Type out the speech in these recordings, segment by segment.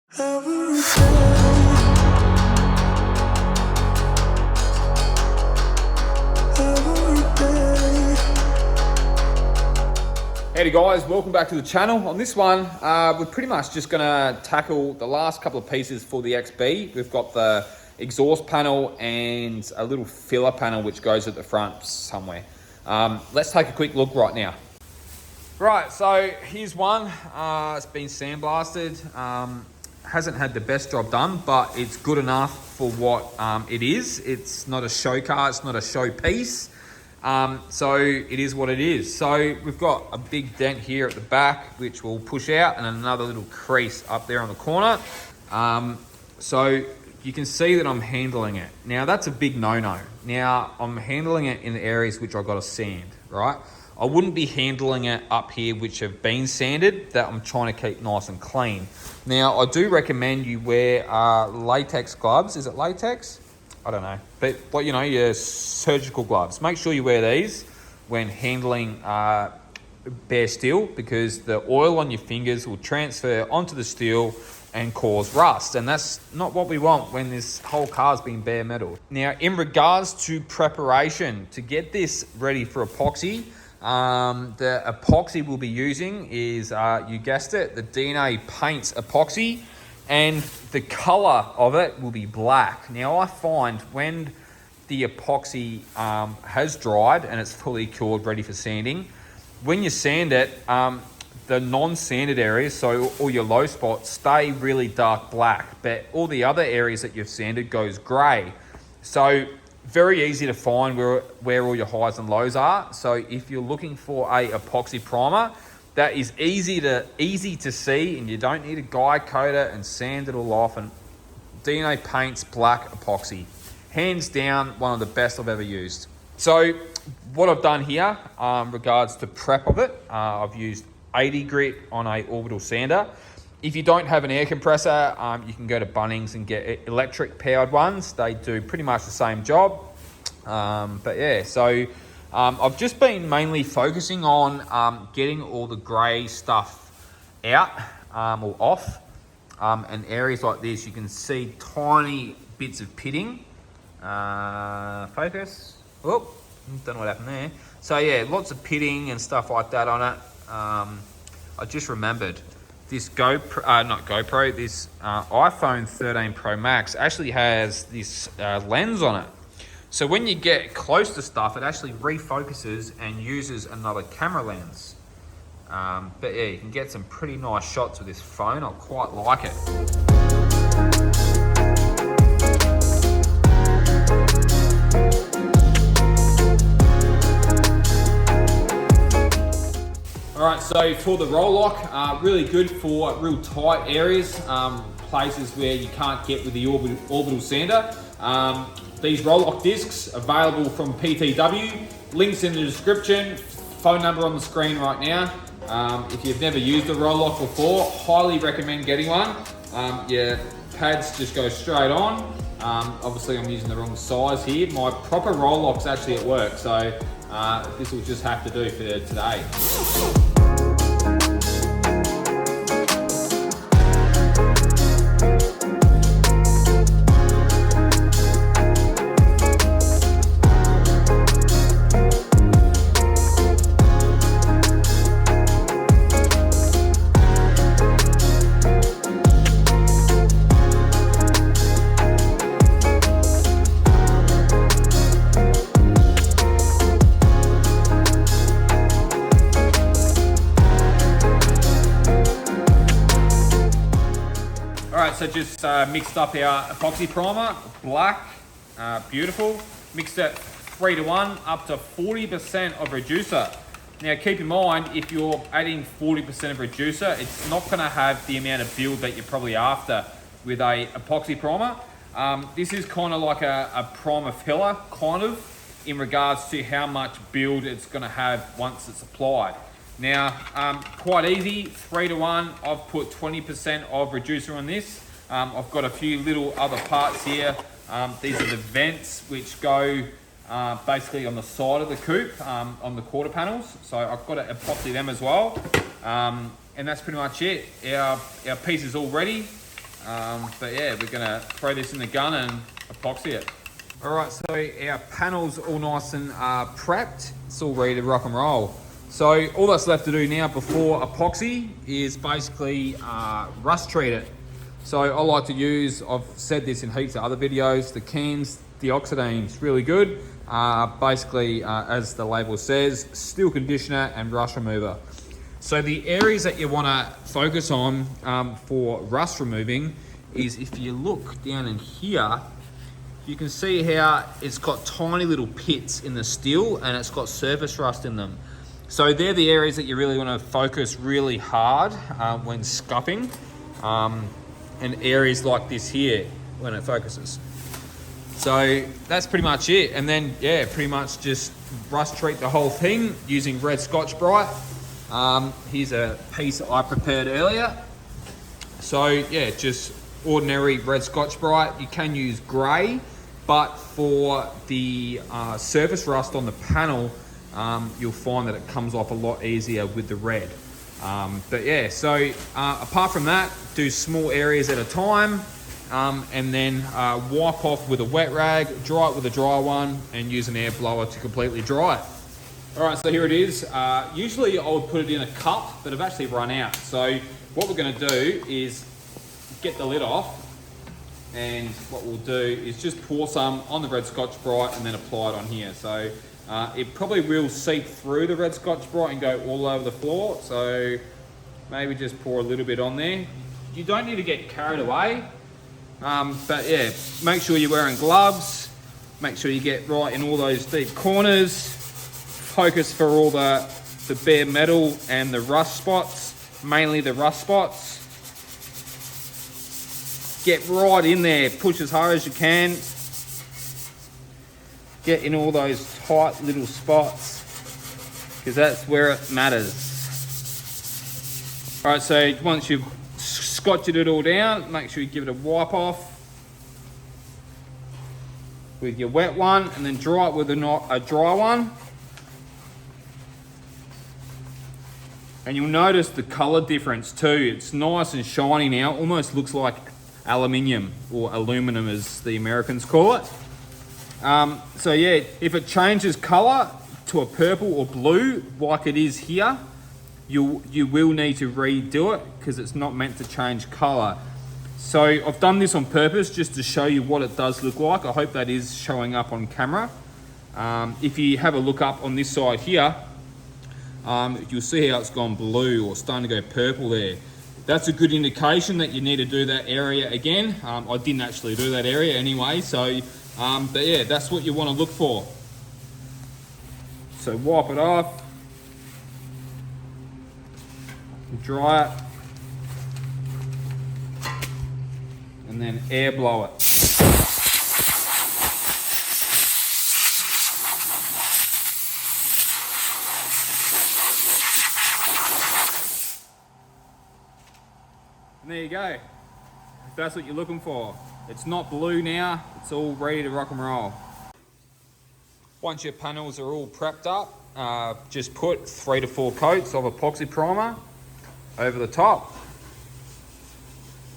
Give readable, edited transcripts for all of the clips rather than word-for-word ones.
Howdy guys, welcome back to the channel. On this one, we're pretty much just gonna tackle the last couple of pieces for the XB. We've got the exhaust panel and a little filler panel which goes at the front somewhere. Let's take a quick look right now. Right, so here's one. It's been sandblasted. Hasn't had the best job done, but it's good enough for what it is. It's not a show car, it's not a show piece. So it is what it is. So we've got a big dent here at the back, which will push out, and another little crease up there on the corner. So you can see that I'm handling it. Now that's a big no-no. Now I'm handling it in the areas which I've got to sand, right? I wouldn't be handling it up here which have been sanded, that I'm trying to keep nice and clean. Now I do recommend you wear latex gloves. Is it latex? I don't know, but you know, your surgical gloves. Make sure you wear these when handling bare steel, because the oil on your fingers will transfer onto the steel and cause rust, and that's not what we want when this whole car's been bare metal. Now, in regards to preparation, to get this ready for epoxy, the epoxy we'll be using is, you guessed it, the DNA Paints epoxy. And the color of it will be black. Now I find when the epoxy has dried and it's fully cured, ready for sanding, when you sand it, the non-sanded areas, so all your low spots, stay really dark black, but all the other areas that you've sanded goes gray. So very easy to find where all your highs and lows are. So if you're looking for a epoxy primer, that is easy to see, and you don't need to guide coat it and sand it all off. And DNA Paints black epoxy, hands down one of the best I've ever used. So what I've done here, regards to prep of it, I've used 80 grit on a orbital sander. If you don't have an air compressor, you can go to Bunnings and get electric powered ones. They do pretty much the same job. But yeah, so I've just been mainly focusing on getting all the grey stuff out or off. And areas like this, you can see tiny bits of pitting. Focus. Oh, don't know what happened there. So yeah, lots of pitting and stuff like that on it. I just remembered this this iPhone 13 Pro Max actually has this lens on it. So when you get close to stuff, it actually refocuses and uses another camera lens. But yeah, you can get some pretty nice shots with this phone. I quite like it. All right, so for the Rollock, really good for real tight areas, places where you can't get with the orbital sander. These Roloc Discs available from PTW. Links in the description. Phone number on the screen right now. If you've never used a Roloc before, highly recommend getting one. Your pads just go straight on. Obviously, I'm using the wrong size here. My proper Roloc's actually at work, so this will just have to do for today. So just mixed up our epoxy primer, black, beautiful. Mixed it 3-to-1 up to 40% of reducer. Now keep in mind, if you're adding 40% of reducer, it's not gonna have the amount of build that you're probably after with a epoxy primer. This is kind of like a primer filler, kind of, in regards to how much build it's gonna have once it's applied. Now, quite easy, 3-to-1, I've put 20% of reducer on this. I've got a few little other parts here. These are the vents which go basically on the side of the coupe, on the quarter panels. So I've got to epoxy them as well. And that's pretty much it. Our piece is all ready. But yeah, we're gonna throw this in the gun and epoxy it. All right, so our panel's all nice and prepped. It's all ready to rock and roll. So all that's left to do now before epoxy is basically rust treat it. So I like to use, I've said this in heaps of other videos, the Keen's dioxadine's really good. Basically, as the label says, steel conditioner and rust remover. So the areas that you want to focus on for rust removing is, if you look down in here, you can see how it's got tiny little pits in the steel and it's got surface rust in them. So they're the areas that you really want to focus really hard when scuffing, and areas like this here when it focuses. So that's pretty much it. And then, yeah, pretty much just rust treat the whole thing using red Scotch-Brite. Here's a piece I prepared earlier. So yeah, just ordinary red Scotch-Brite. You can use grey, but for the surface rust on the panel, you'll find that it comes off a lot easier with the red. But yeah, so apart from that, do small areas at a time, and then wipe off with a wet rag, dry it with a dry one, and use an air blower to completely dry it. All right, so here it is. Usually I would put it in a cup, but I've actually run out. So what we're gonna do is get the lid off, and what we'll do is just pour some on the red Scotch-Brite and then apply it on here. So it probably will seep through the red Scotch-Brite and go all over the floor. So maybe just pour a little bit on there. You don't need to get carried away, but yeah, make sure you're wearing gloves. Make sure you get right in all those deep corners. Focus for all the bare metal and the rust spots, mainly the rust spots. Get right in there, push as hard as you can. Get in all those tight little spots, because that's where it matters. All right, so once you've scotched it all down, make sure you give it a wipe off with your wet one, and then dry it with a dry one. And you'll notice the color difference too. It's nice and shiny now, almost looks like aluminium, or aluminum as the Americans call it. So yeah, if it changes color to a purple or blue like it is here, you will need to redo it, because it's not meant to change color. So I've done this on purpose just to show you what it does look like. I hope that is showing up on camera. If you have a look up on this side here, you'll see how it's gone blue or starting to go purple there. That's a good indication that you need to do that area again. I didn't actually do that area anyway, so but yeah, that's what you want to look for. So wipe it off, dry it, and then air blow it. And there you go. If that's what you're looking for. It's not blue now, it's all ready to rock and roll. Once your panels are all prepped up, just put 3 to 4 coats of epoxy primer over the top.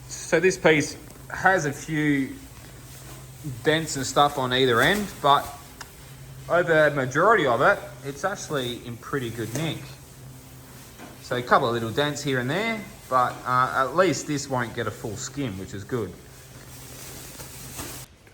So this piece has a few dents and stuff on either end, but over the majority of it, it's actually in pretty good nick. So a couple of little dents here and there, but at least this won't get a full skim, which is good.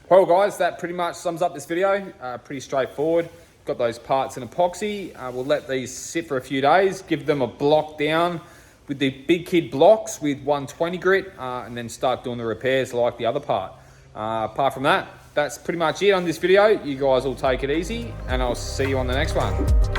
Well guys, that pretty much sums up this video. Pretty straightforward. Got those parts in epoxy. We'll let these sit for a few days, give them a block down with the big kid blocks with 120 grit, and then start doing the repairs like the other part. Apart from that, that's pretty much it on this video. You guys will take it easy, and I'll see you on the next one.